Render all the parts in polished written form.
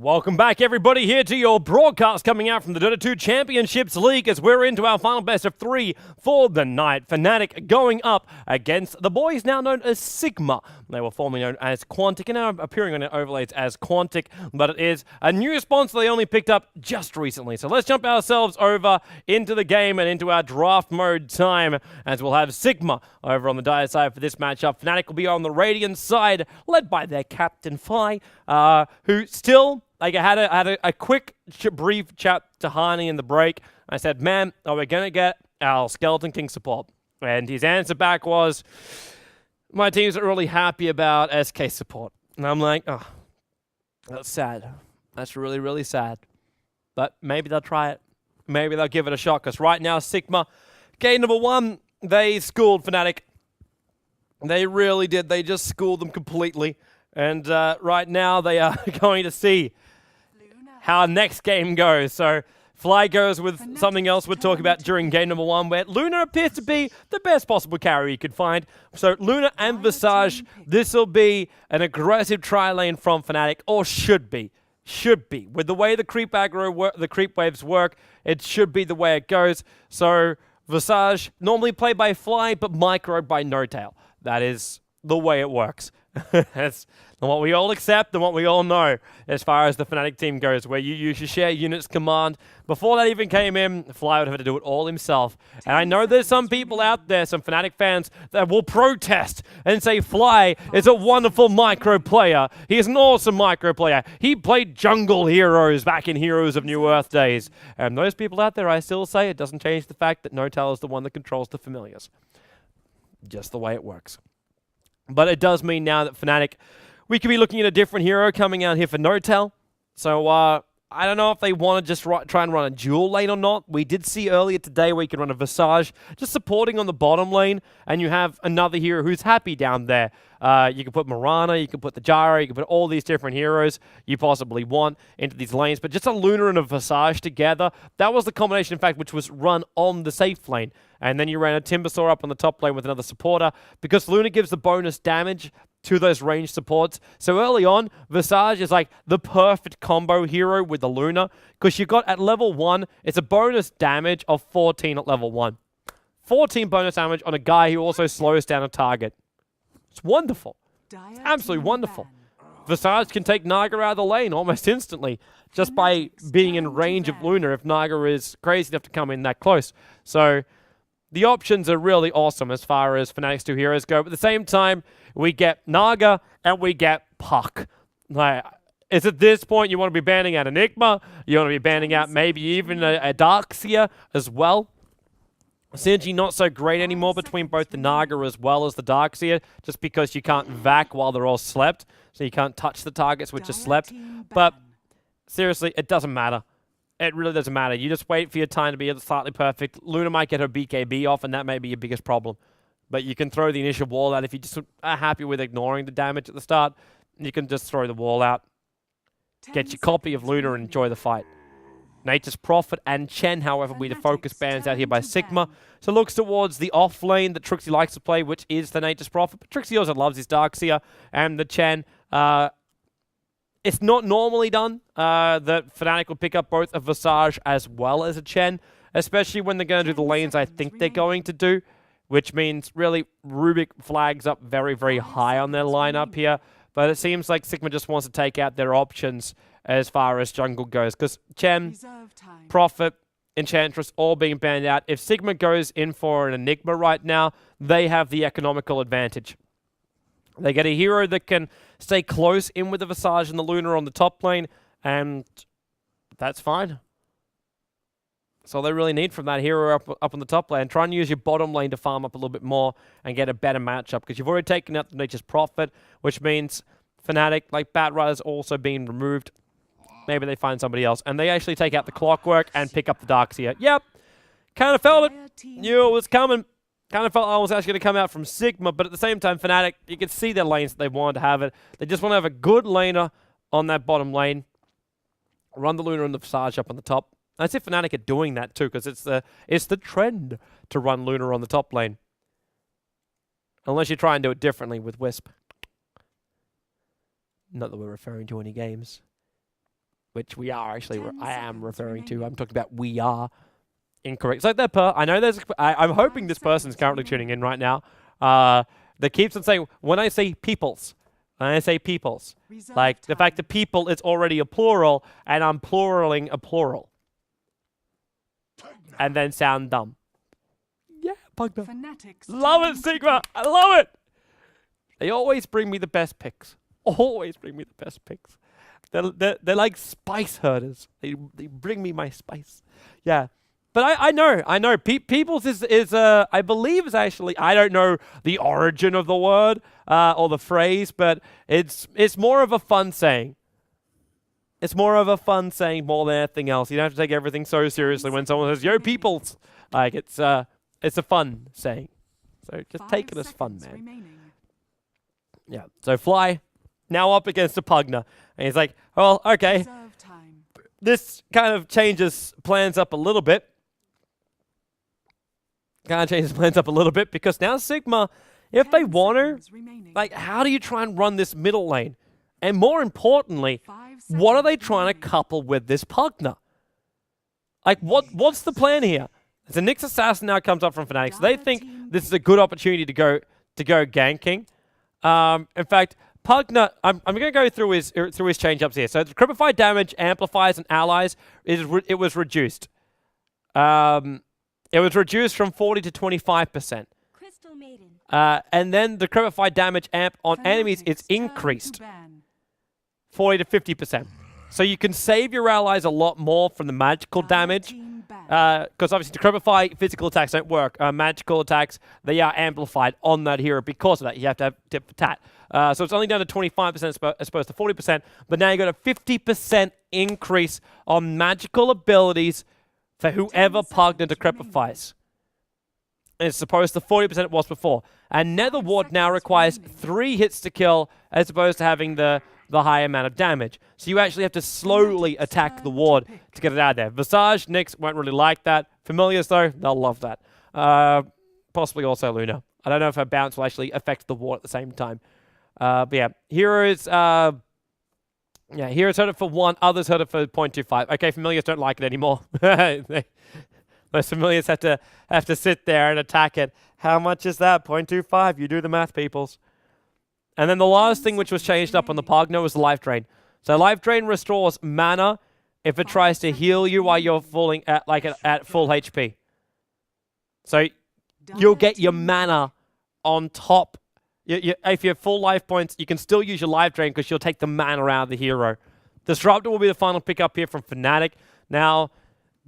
Welcome back, everybody, here to your broadcast coming out from the Dota 2 Championships League as we're into our final best of 3 for the night. Fnatic going up against the boys now known as Sigma. They were formerly known as Quantic and now appearing on their overlays as Quantic, but it is a new sponsor they only picked up just recently. So let's jump ourselves over into the game and into our draft mode time as we'll have Sigma over on the Dire side for this matchup. Fnatic will be on the Radiant side, led by their captain Fly, who still... I had a quick brief chat to Hani in the break. I said, man, are we going to get our Skeleton King support? And his answer back was, my team's not really happy about SK support. And I'm like, oh, that's sad. That's really, really sad. But maybe they'll try it. Maybe they'll give it a shot. Because right now, Sigma, game number 1, they schooled Fnatic. They really did. They just schooled them completely. And right now, they are going to see how next game goes. So Fly goes with something else we'll talk about during game number 1, where Luna appears to be the best possible carry you could find. So Luna and Visage, this will be an aggressive tri-lane from Fnatic, or should be. Should be. With the way the creep aggro the creep waves work, it should be the way it goes. So Visage, normally played by Fly, but microed by No-Tail. That is the way it works. That's what we all accept and what we all know as far as the Fnatic team goes, where you use your share units command. Before that even came in, Fly would have to do it all himself. And I know there's some people out there, some Fnatic fans, that will protest and say Fly is a wonderful micro player. He is an awesome micro player. He played jungle heroes back in Heroes of New Earth days. And those people out there, I still say, it doesn't change the fact that No-Tail is the one that controls the familiars. Just the way it works. But it does mean now that Fnatic, we could be looking at a different hero coming out here for No-Tail. So I don't know if they want to just try and run a dual lane or not. We did see earlier today where you could run a Visage just supporting on the bottom lane, and you have another hero who's happy down there. You can put Mirana, you can put the Gyro, you can put all these different heroes you possibly want into these lanes. But just a Luna and a Visage together, that was the combination, in fact, which was run on the safe lane. And then you ran a Timbersaw up on the top lane with another supporter, because Luna gives the bonus damage to those ranged supports. So early on, Visage is like the perfect combo hero with the Luna, because you got at level 1, it's a bonus damage of 14 at level 1. 14 bonus damage on a guy who also slows down a target. It's wonderful. It's absolutely wonderful. Visage can take Naga out of the lane almost instantly just by being in range of Luna if Naga is crazy enough to come in that close. So the options are really awesome as far as Fnatic's 2 heroes go. But at the same time, we get Naga and we get Puck. Like, is at this point you want to be banning out Enigma, you want to be banning out maybe even a Darkseer as well. Synergy not so great anymore between both the Naga as well as the Darkseer, just because you can't vac while they're all slept, so you can't touch the targets which are slept. But seriously, it doesn't matter. It really doesn't matter. You just wait for your time to be slightly perfect. Luna might get her BKB off, and that may be your biggest problem. But you can throw the initial wall out. If you just are happy with ignoring the damage at the start, you can just throw the wall out. Get your copy of Luna and enjoy the fight. Nature's Prophet and Chen, however, will be the focus bans out here by Sigma. So looks towards the off lane that Trixie likes to play, which is the Nature's Prophet. But Trixie also loves his Darkseer and the Chen. It's not normally done that Fnatic will pick up both a Visage as well as a Chen, especially when they're going to do the lanes I think they're going to do, which means really Rubik flags up very, very high on their lineup here. But it seems like Sigma just wants to take out their options as far as jungle goes, because Chen, Prophet, Enchantress all being banned out. If Sigma goes in for an Enigma right now, they have the economical advantage. They get a hero that can stay close in with the Visage and the Luna on the top lane, and that's fine. That's all they really need from that hero up on the top lane. Try and use your bottom lane to farm up a little bit more and get a better matchup, because you've already taken out the Nature's Prophet, which means Fnatic, like Batrider's also being removed. Maybe they find somebody else, and they actually take out the Clockwork and pick up the Darkseer. Yep, kind of felt it. Knew it was coming. Kind of felt I was actually going to come out from Sigma, but at the same time, Fnatic, you can see their lanes that they wanted to have it. They just want to have a good laner on that bottom lane. Run the Luna and the Visage up on the top. I see Fnatic are doing that too, because it's the trend to run Luna on the top lane. Unless you try and do it differently with Wisp. Not that we're referring to any games. which we are actually, I am referring to. I'm talking about we are incorrect. So I know there's, I'm hoping this person's currently tuning in right now. That keeps on saying, when I say peoples, like the fact that people is already a plural, and I'm pluraling a plural. And then sound dumb. Yeah, Pugna. Love it, Sigma. I love it. They always bring me the best picks. Always bring me the best picks. They're like spice herders. They bring me my spice. Yeah. But I know. Peoples is I believe is actually, I don't know the origin of the word or the phrase, but it's more of a fun saying. It's more of a fun saying more than anything else. You don't have to take everything so seriously when someone says, "Yo, peoples." Like it's a fun saying. So just take it as fun, man. Remaining. Yeah. So Fly now up against a Pugna, and he's like, "Well, okay." This kind of changes plans up a little bit. Because now Sigma, if they want to, like, how do you try and run this middle lane? And more importantly, what are they trying to couple with this Pugna? Like, what's the plan here? The Nyx Assassin now comes up from Fnatic, so they think this is a good opportunity to go ganking. In fact, Pugna, I'm going to go through his change-ups here. So the Cripified damage, amplifiers, and allies, it was reduced. It was reduced from 40 to 25%. And then the Cripified damage amp on enemies is increased 40 to 50%. So you can save your allies a lot more from the magical damage. Because obviously the Cripify physical attacks don't work. Magical attacks, they are amplified on that hero because of that. You have to have tip for tat. So it's only down to 25% as opposed to 40%. But now you got a 50% increase on magical abilities for whoever Pugna decrypifies. It's opposed to 40% it was before. And Nether Ward now requires 3 hits to kill as opposed to having the high amount of damage. So you actually have to slowly attack the ward to get it out of there. Visage, Nyx won't really like that. Familiars, though, they'll love that. Possibly also Luna. I don't know if her bounce will actually affect the ward at the same time. But yeah, Heroes... Heroes heard it for 1, others heard it for 0.25. Okay, Familiars don't like it anymore. Those Familiars have to sit there and attack it. How much is that? 0.25. You do the math, peoples. And then the last thing which was changed up on the Pugna was Life Drain. So Life Drain restores mana if it tries to heal you while you're falling at full HP. So you'll get your mana on top. If you have full life points, you can still use your Life Drain because you'll take the mana out of the hero. Disruptor will be the final pickup here from Fnatic. Now,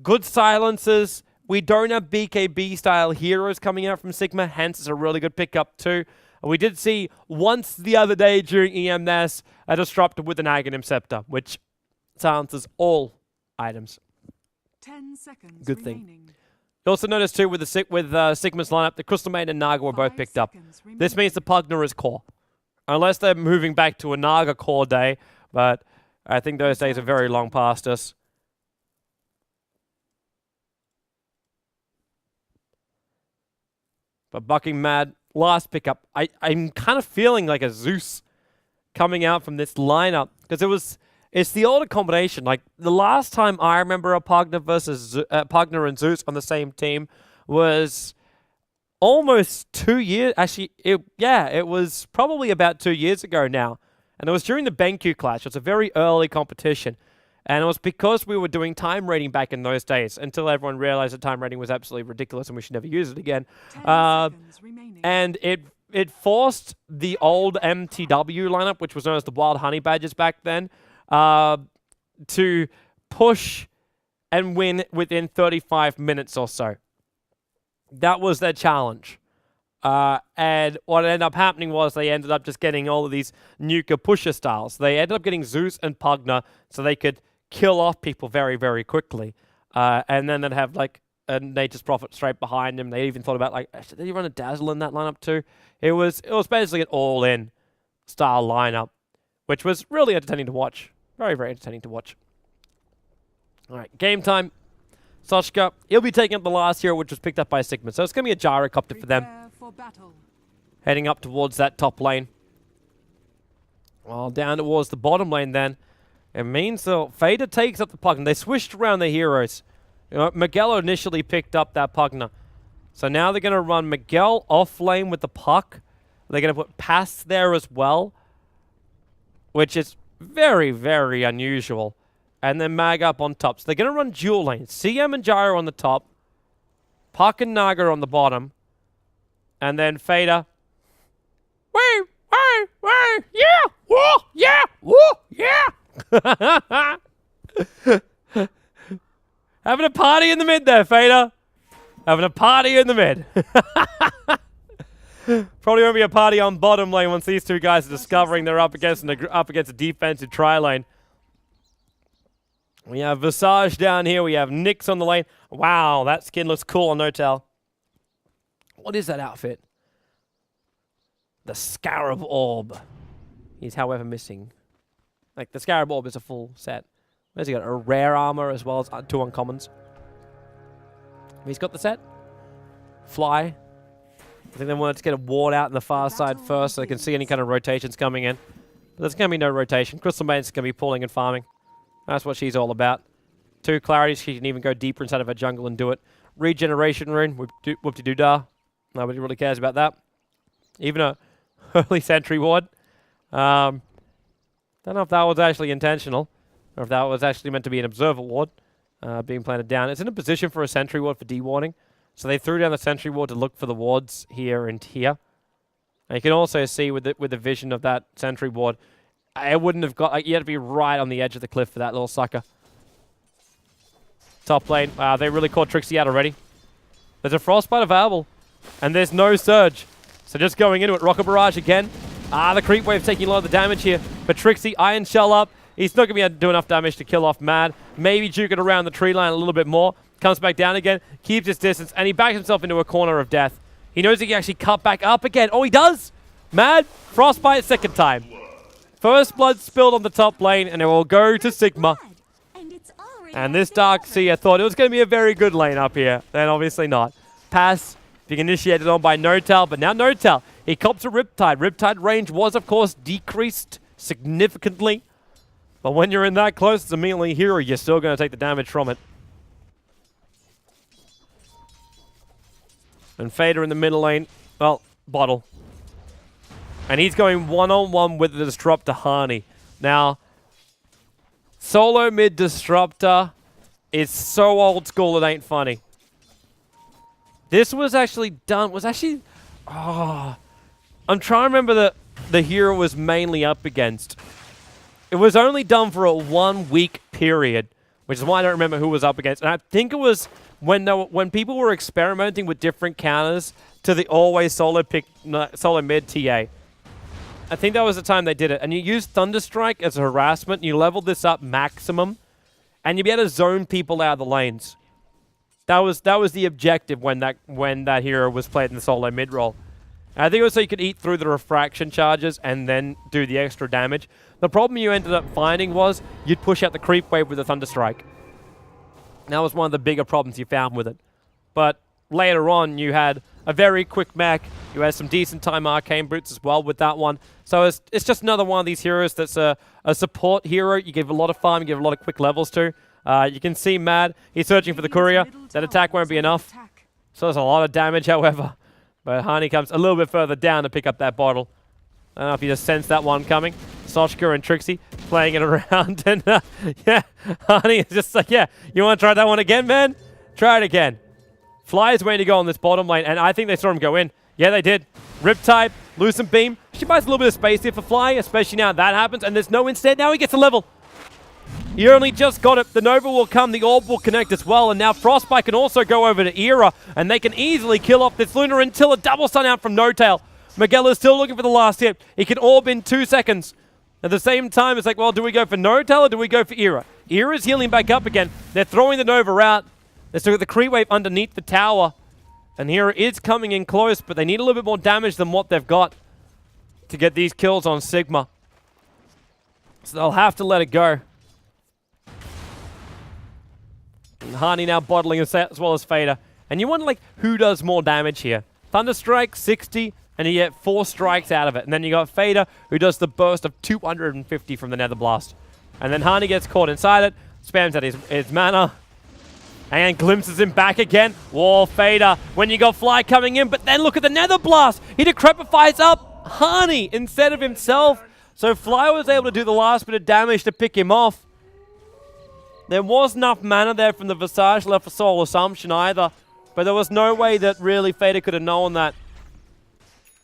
good silences. We don't have BKB-style heroes coming out from Sigma, hence it's a really good pickup too. We did see once the other day during EMS a Disruptor with an Aghanim Scepter, which silences all items. 10 seconds good thing. Remaining. You also notice too with Sigma's lineup, the Crystal Maiden and Naga were both picked up. This means the Pugna is core. Unless they're moving back to a Naga core day, but I think those days are very long past us. But Bucking Mad, last pickup. I'm kind of feeling like a Zeus coming out from this lineup because it's the older combination. Like the last time I remember a Pugna versus Pugna and Zeus on the same team was almost 2 years. Actually, it was probably about 2 years ago now, and it was during the BenQ Clash. It was a very early competition, and it was because we were doing time rating back in those days until everyone realized that time rating was absolutely ridiculous and we should never use it again. And it forced the old MTW lineup, which was known as the Wild Honey Badgers back then, to push and win within 35 minutes or so. That was their challenge. And what ended up happening was they ended up just getting all of these nuker pusher styles. They ended up getting Zeus and Pugna so they could kill off people very, very quickly. And then they'd have like a Nature's Prophet straight behind him. They even thought about like, did you run a Dazzle in that lineup too? It was basically an all-in style lineup, which was really entertaining to watch. Very, very entertaining to watch. All right, game time. Soshka, he'll be taking up the last hero, which was picked up by Sigma. So it's going to be a gyrocopter for them. Heading up towards that top lane. Well, down towards the bottom lane then. It means that Fader takes up the Pugna. They switched around the heroes. Miguel initially picked up that Pugna. So now they're going to run Miguel off lane with the puck. They're going to put Pass there as well, which is very, very unusual. And then Mag up on top. So they're going to run dual lane. CM and Gyro on the top. Puck and Naga on the bottom. And then Fader. Woo! Woo! Woo! Yeah! Woo! Yeah! Woo! Yeah! Having a party in the mid there, Fader. Having a party in the mid. Probably won't be a party on bottom lane once these two guys are discovering they're up against a defensive tri lane. We have Visage down here. We have Nyx on the lane. Wow, that skin looks cool on Notel. What is that outfit? The Scarab Orb. He's, however, missing. Like, the Scarab Orb is a full set. Where's he got? A rare armor as well as 2 uncommons. He's got the set. Fly. I think they wanted to get a ward out in the far side first so they can see any kind of rotations coming in. But there's going to be no rotation. Crystal Maiden's going to be pulling and farming. That's what she's all about. 2 clarities. She can even go deeper inside of her jungle and do it. Regeneration rune. Whoop-de-doo-dah. Nobody really cares about that. Even a early sentry ward. Don't know if that was actually intentional. Or if that was actually meant to be an observer ward being planted down. It's in a position for a sentry ward for de-warding. So they threw down the sentry ward to look for the wards here and here. And you can also see with the vision of that sentry ward, it wouldn't have got... you had to be right on the edge of the cliff for that little sucker. Top lane. Wow, they really caught Trixie out already. There's a Frostbite available. And there's no Surge. So just going into it. Rocket Barrage again. The creep wave taking a lot of the damage here. But Trixie, Iron Shell up. He's not going to be able to do enough damage to kill off Mad. Maybe juke it around the tree line a little bit more. Comes back down again. Keeps his distance. And he backs himself into a corner of death. He knows he can actually cut back up again. Oh, he does! Mad. Frostbite second time. First blood spilled on the top lane. And it will go to Sigma. And this Darkseer thought it was going to be a very good lane up here. Then obviously not. Pass being initiated on by Notel. But now Notel. He cops a Riptide. Riptide range was, of course, decreased significantly. But when you're in that close, it's a melee hero. You're still going to take the damage from it. And Fader in the middle lane. Well, bottle. And he's going one-on-one with the Disruptor Hani. Now, solo mid Disruptor is so old school it ain't funny. This was actually done... I'm trying to remember the hero was mainly up against. It was only done for a 1 week period, which is why I don't remember who was up against. And I think it was when people were experimenting with different counters to the always solo mid TA. I think that was the time they did it. And you used Thunderstrike as a harassment. You leveled this up maximum, and you'd be able to zone people out of the lanes. That was the objective when that hero was played in the solo mid role. And I think it was so you could eat through the refraction charges and then do the extra damage. The problem you ended up finding was you'd push out the creep wave with a Thunderstrike. That was one of the bigger problems you found with it. But later on, you had a very quick mech. You had some decent time arcane boots as well with that one. So it's just another one of these heroes that's a support hero. You give a lot of farm, you give a lot of quick levels to. You can see Mad. He's searching for the courier. That attack won't be enough. So there's a lot of damage, however. But Hani comes a little bit further down to pick up that bottle. I don't know if you just sensed that one coming. Sochka and Trixie playing it around. And yeah, Hani is just like, yeah, you want to try that one again, man? Try it again. Fly is waiting to go on this bottom lane, and I think they saw him go in. Yeah, they did. Riptide, Lucent Beam. She buys a little bit of space here for Fly, especially now that happens, and there's no instead. Now he gets a level. He only just got it. The Nova will come. The Orb will connect as well. And now Frostbite can also go over to Era. And they can easily kill off this Luna until a double stun out from Notail. Miguel is still looking for the last hit. He can Orb in 2 seconds. At the same time, it's like, well, do we go for Notail or do we go for Era? Era's healing back up again. They're throwing the Nova out. They still got the creep wave underneath the tower. And Era is coming in close, but they need a little bit more damage than what they've got to get these kills on Sigma. So they'll have to let it go. And Hani now bottling as well as Fader. And you wonder, like, who does more damage here? Thunderstrike, 60, and you get 4 strikes out of it. And then you got Fader, who does the burst of 250 from the Nether Blast. And then Hani gets caught inside it, spams at his mana, and glimpses him back again. Wall Fader when you got Fly coming in, but then look at the Nether Blast. He decrepifies up Hani instead of himself. So Fly was able to do the last bit of damage to pick him off. There was enough mana there from the Visage left for Soul Assumption either, but there was no way that really Fader could have known that.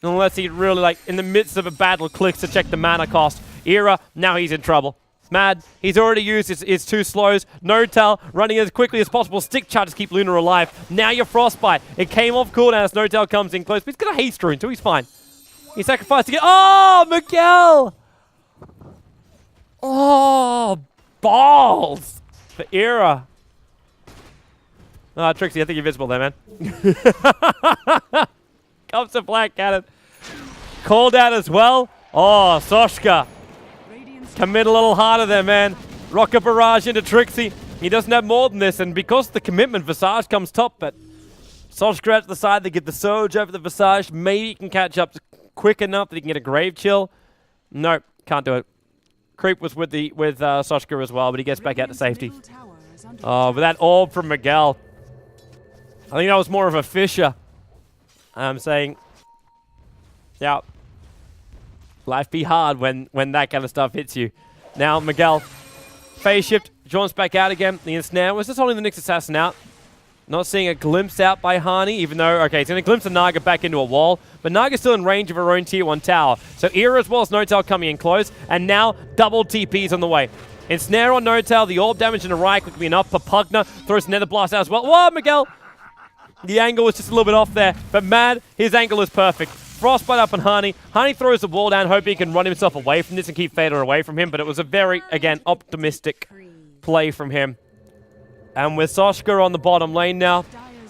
Unless he really, like, in the midst of a battle, clicks to check the mana cost. Era, now he's in trouble. Mad, he's already used his 2 slows. No-Tell running as quickly as possible. Stick charge to keep Luna alive. Now your Frostbite. It came off cooldown as No-Tell comes in close, but he's got a haste rune, so he's fine. He sacrificed again. Oh, Miguel! Oh, balls for Era. Trixie, I think you're visible there, man. Comes to Black Cannon. Called out as well. Oh, Soshka. Commit a little harder there, man. Rocket Barrage into Trixie. He doesn't have more than this, and because of the commitment, Visage comes top, but Soshka at the side, they get the Surge over the Visage. Maybe he can catch up quick enough that he can get a Grave Chill. No, can't do it. Creep was with Soshka as well, but he gets back out to safety. Oh, but that orb from Miguel. I think that was more of a Fisher. I'm saying, yeah, life be hard when that kind of stuff hits you. Now, Miguel, phase shift, jaunts back out again. The Ensnare was just holding the Nyx Assassin out. Not seeing a glimpse out by Hani, even though, okay, he's going to glimpse the Naga back into a wall, but Naga's still in range of her own tier 1 tower. So Era as well as No-Tell coming in close, and now double TPs on the way. Ensnare on No-Tell, the orb damage in the right could be enough for Pugna. Throws Nether Blast out as well. Whoa, Miguel! The angle was just a little bit off there, but Mad, his angle is perfect. Frostbite up on Hani. Hani throws the wall down, hoping he can run himself away from this and keep Fader away from him, but it was a very, again, optimistic play from him. And with Soshka on the bottom lane now,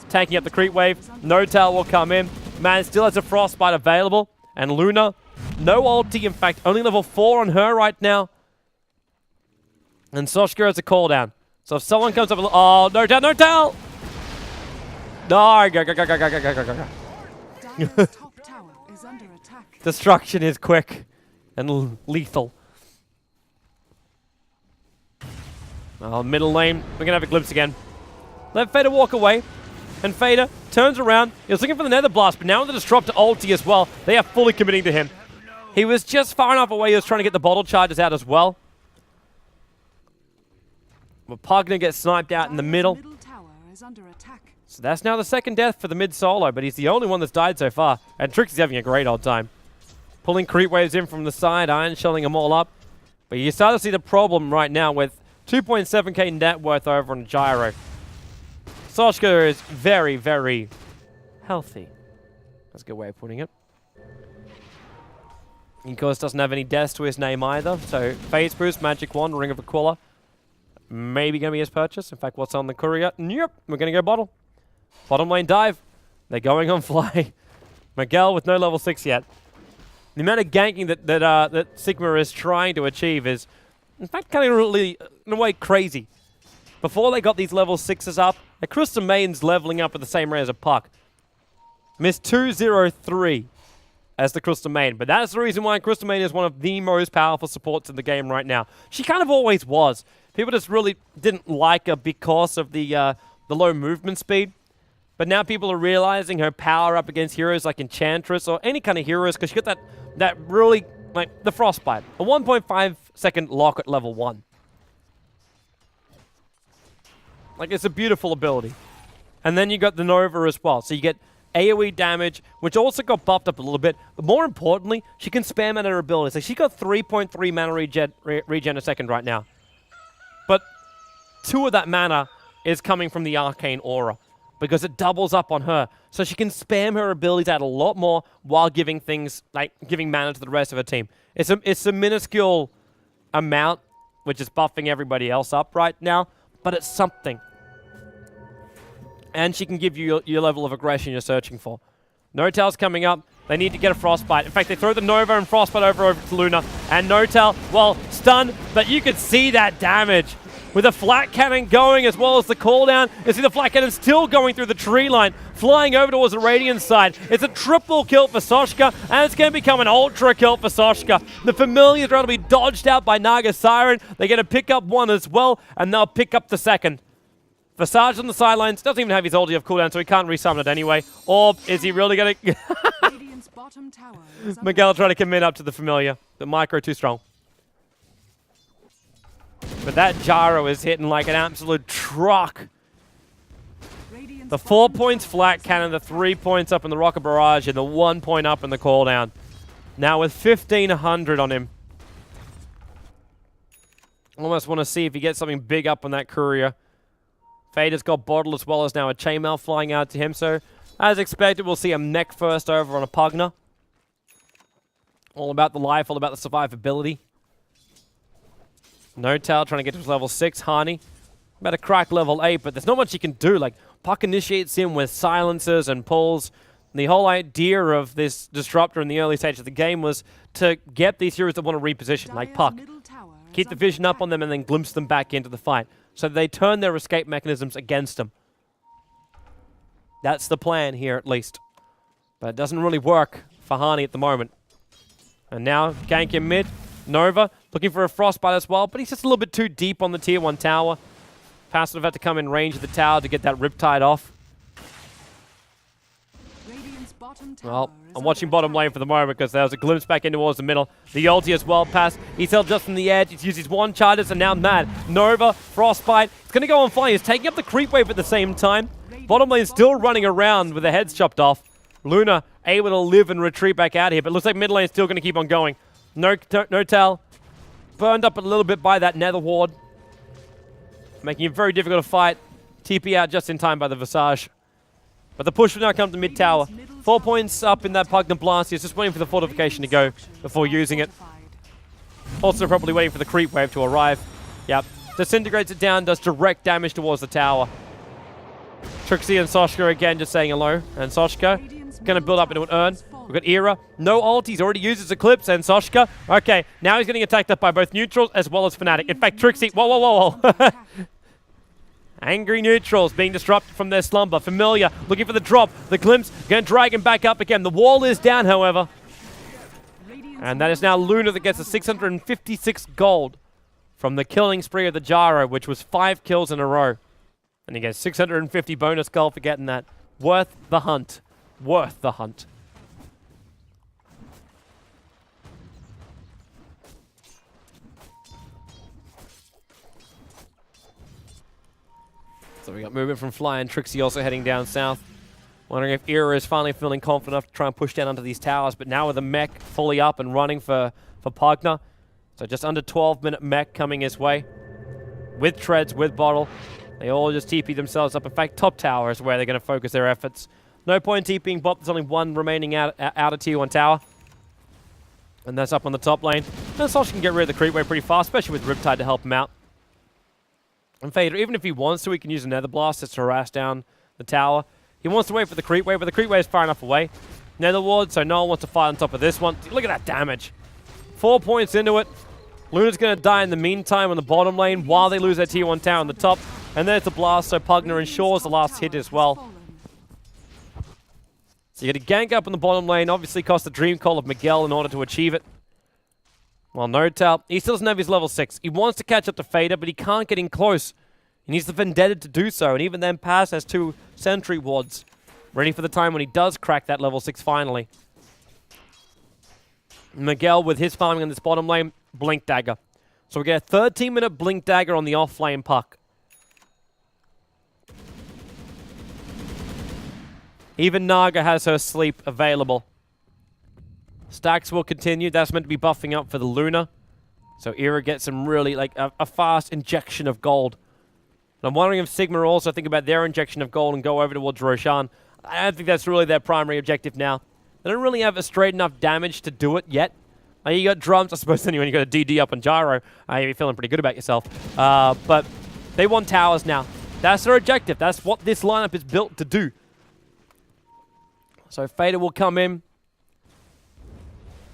taking up the creep wave, No-Tell will come in. Mad still has a Frostbite available, and Luna, no ulti, in fact, only level 4 on her right now. And Soshka has a cooldown. So if someone comes up, oh, No-Tell, No-Tell! No, go. Destruction is quick and lethal. Oh, middle lane, we're going to have a glimpse again. Let Fader walk away, and Fader turns around. He was looking for the Nether Blast, but now with the Disruptor ulti as well, they are fully committing to him. He was just far enough away, he was trying to get the bottle charges out as well. But Pugna gets sniped out in the middle. So that's now the second death for the mid solo, but he's the only one that's died so far. And Trixie's having a great old time. Pulling creep waves in from the side, iron shelling them all up. But you start to see the problem right now with 2.7k net worth over on Gyro. Soshka is very, very healthy. That's a good way of putting it. He, of course, doesn't have any deaths to his name either. So, Phase Boost, Magic Wand, Ring of Aquila. Maybe going to be his purchase. In fact, what's on the courier? Yep, we're going to go bottle. Bottom lane dive. They're going on Fly. Miguel with no level 6 yet. The amount of ganking that Sigma is trying to achieve is, in fact, kind of really, in a way, crazy. Before they got these level 6s up, a Crystal Maiden's leveling up at the same rate as a Puck. Missed 203 as the Crystal Maiden, but that's the reason why Crystal Maiden is one of the most powerful supports in the game right now. She kind of always was. People just really didn't like her because of the low movement speed. But now people are realizing her power up against heroes like Enchantress or any kind of heroes, because she got that really, like, the Frostbite. A 1.5 second lock at level 1. Like, it's a beautiful ability. And then you got the Nova as well. So you get AoE damage, which also got buffed up a little bit. But more importantly, she can spam at her abilities. Like, she got 3.3 mana regen a second right now. But 2 of that mana is coming from the Arcane Aura, because it doubles up on her. So she can spam her abilities out a lot more while giving things, like giving mana to the rest of her team. It's a minuscule amount, which is buffing everybody else up right now, but it's something. And she can give you your level of aggression you're searching for. No-Tell's coming up. They need to get a Frostbite. In fact, they throw the Nova and Frostbite over to Luna. And No-Tell, well, stunned, but you could see that damage. with a flat cannon going as well as the cooldown. You see the flat cannon still going through the tree line, flying over towards the Radiant side. It's a triple kill for Soshka, and it's going to become an ultra kill for Soshka. The Familiars are going to be dodged out by Naga Siren. They're going to pick up one as well, and they'll pick up the second. Visage on the sidelines, doesn't even have his ulti of cooldown, so he can't resummon it anyway. Or is he really going to... Miguel trying to commit up to the Familiar. The micro too strong. But that gyro is hitting like an absolute truck. The 4 points flat cannon, the 3 points up in the rocket barrage, and the 1 point up in the cooldown. Now with 1500 on him. Almost want to see if he gets something big up on that courier. Fader's got bottle as well as now a chainmail flying out to him. So as expected, we'll see a mech first over on a Pugna. All about the life, all about the survivability. No-Tail trying to get to his level 6. Hani about to crack level 8, but there's not much he can do. Like, Puck initiates him with silencers and pulls. And the whole idea of this disruptor in the early stage of the game was to get these heroes that want to reposition, like Puck. Keep the vision up on them and then glimpse them back into the fight. So they turn their escape mechanisms against them. That's the plan here, at least. But it doesn't really work for Hani at the moment. And now, gank in mid. Nova looking for a frostbite as well, but he's just a little bit too deep on the tier 1 tower. Passive had to come in range of the tower to get that Riptide off. Well, I'm watching bottom lane for the moment because there was a glimpse back in towards the middle. The ulti as well passed. He's held just from the edge. He's used his one charges and now mad. Nova, frostbite. It's going to go on fire. He's taking up the creep wave at the same time. Bottom lane still running around with their heads chopped off. Luna able to live and retreat back out here, but it looks like mid lane is still going to keep on going. No-Tail burned up a little bit by that Nether Ward, making it very difficult to fight. TP out just in time by the Visage. But the push will now come to mid tower. 4 points up in that Pugna Blast. He's just waiting for the fortification to go before using it. Also probably waiting for the creep wave to arrive. Yep. Disintegrates it down, does direct damage towards the tower. Trixie and Soshka again just saying hello. And Soshka going to build up into an urn. We've got Era. No ult. He's already used his Eclipse. And Soshka. Okay, now he's getting attacked up by both neutrals as well as Fnatic. In fact, Trixie. Whoa, whoa, whoa, whoa. Angry neutrals being disrupted from their slumber. Familiar looking for the drop. The glimpse going to drag him back up again. The wall is down, however. And that is now Luna that gets a 656 gold from the killing spree of the gyro, which was 5 kills in a row. And he gets 650 bonus gold for getting that. Worth the hunt. Worth the hunt. So we got movement from Fly and Trixie also heading down south. Wondering if Era is finally feeling confident enough to try and push down onto these towers. But now with the mech fully up and running for Pugna. So just under 12-minute mech coming his way. With treads, with bottle. They all just TP themselves up. In fact, top tower is where they're going to focus their efforts. No point TPing bot. There's only one remaining out of tier 1 tower. And that's up on the top lane. And Sosh can get rid of the creep wave pretty fast, especially with Riptide to help him out. And Fader, even if he wants to, he can use a Nether Blast to harass down the tower. He wants to wait for the creep wave, but the creep wave is far enough away. Nether Ward, so no one wants to fight on top of this one. Look at that damage. 4 points into it. Luna's going to die in the meantime on the bottom lane while they lose their tier 1 tower on the top. And there's the blast, so Pugna ensures the last hit as well. So you get a gank up in the bottom lane, obviously cost the Dream Call of Miguel in order to achieve it. Well, No-Tail, he still doesn't have his level 6. He wants to catch up to Fader, but he can't get in close. He needs the Vendetta to do so, and even then Pass has 2 Sentry Wards, ready for the time when he does crack that level 6 finally. Miguel, with his farming in this bottom lane, Blink Dagger. So we get a 13-minute Blink Dagger on the off-lane Puck. Even Naga has her sleep available. Stacks will continue. That's meant to be buffing up for the Luna. So Era gets some really, like, a fast injection of gold. And I'm wondering if Sigma also think about their injection of gold and go over towards Roshan. I don't think that's really their primary objective now. They don't really have a straight enough damage to do it yet. You got drums, I suppose, anyway. You got a DD up on Gyro. You're feeling pretty good about yourself. But they want towers now. That's their objective. That's what this lineup is built to do. So Fader will come in.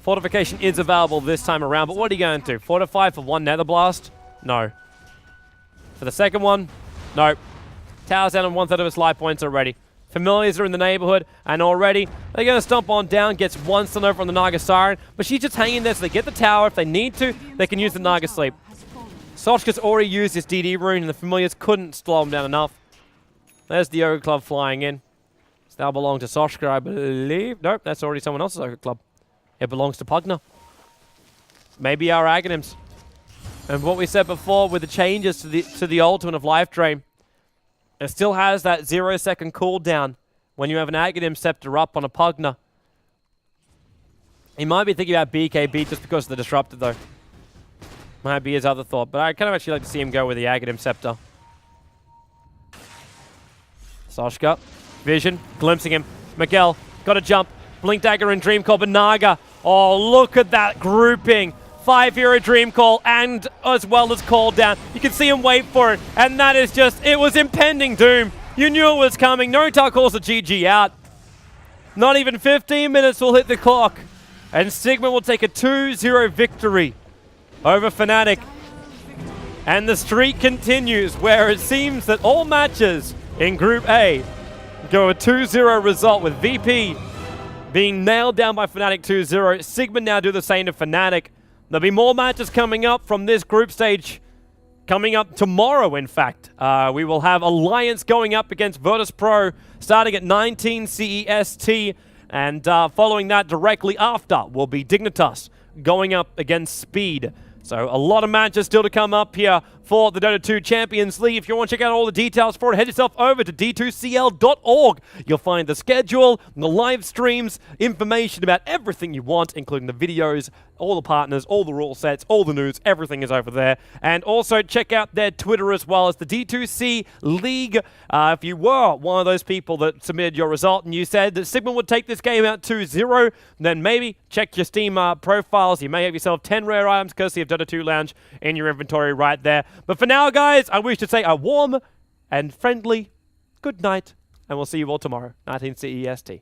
Fortification is available this time around, but what are you going to do? Fortify for 1 Nether Blast? No. For the second one, nope. Tower's down on 1/3 of its life points already. Familiars are in the neighborhood, and already they're going to stomp on down, gets one stun over on the Naga Siren, but she's just hanging there so they get the tower. If they need to, they can use the Naga Sleep. Soshka's already used his DD rune, and the Familiars couldn't slow him down enough. There's the Ogre Club flying in. This now belongs to Soshka, I believe. Nope, that's already someone else's Ogre Club. It belongs to Pugna. Maybe our Aghanims. And what we said before with the changes to the ultimate of Life Drain, it still has that 0-second cooldown when you have an Aghanim Scepter up on a Pugna. He might be thinking about BKB just because of the Disruptor, though. Might be his other thought, but I kind of actually like to see him go with the Aghanim Scepter. Soshka, Vision, glimpsing him. Miguel, got to jump. Blink Dagger and Dream Call, but Naga. Oh, look at that grouping. 5-hero Dream Call and as well as Call Down. You can see him wait for it, and that is just, it was impending doom. You knew it was coming. Notar calls the GG out. Not even 15 minutes will hit the clock, and Sigma will take a 2-0 victory over Fnatic. And the streak continues where it seems that all matches in Group A go a 2-0 result, with VP being nailed down by Fnatic 2-0. Sigma now do the same to Fnatic. There'll be more matches coming up from this group stage coming up tomorrow, in fact. We will have Alliance going up against virtus.pro starting at 19 CEST, and following that directly after will be Dignitas going up against Speed. So a lot of matches still to come up here for the Dota 2 Champions League. If you want to check out all the details for it, head yourself over to d2cl.org. You'll find the schedule, the live streams, information about everything you want, including the videos, all the partners, all the rule sets, all the news, everything is over there. And also check out their Twitter as well as the D2C League. If you were one of those people that submitted your result and you said that Sigma would take this game out 2-0, then maybe check your Steam profiles. You may have yourself 10 rare items courtesy of Dota 2 Lounge in your inventory right there. But for now, guys, I wish to say a warm and friendly good night, and we'll see you all tomorrow, 19 CEST.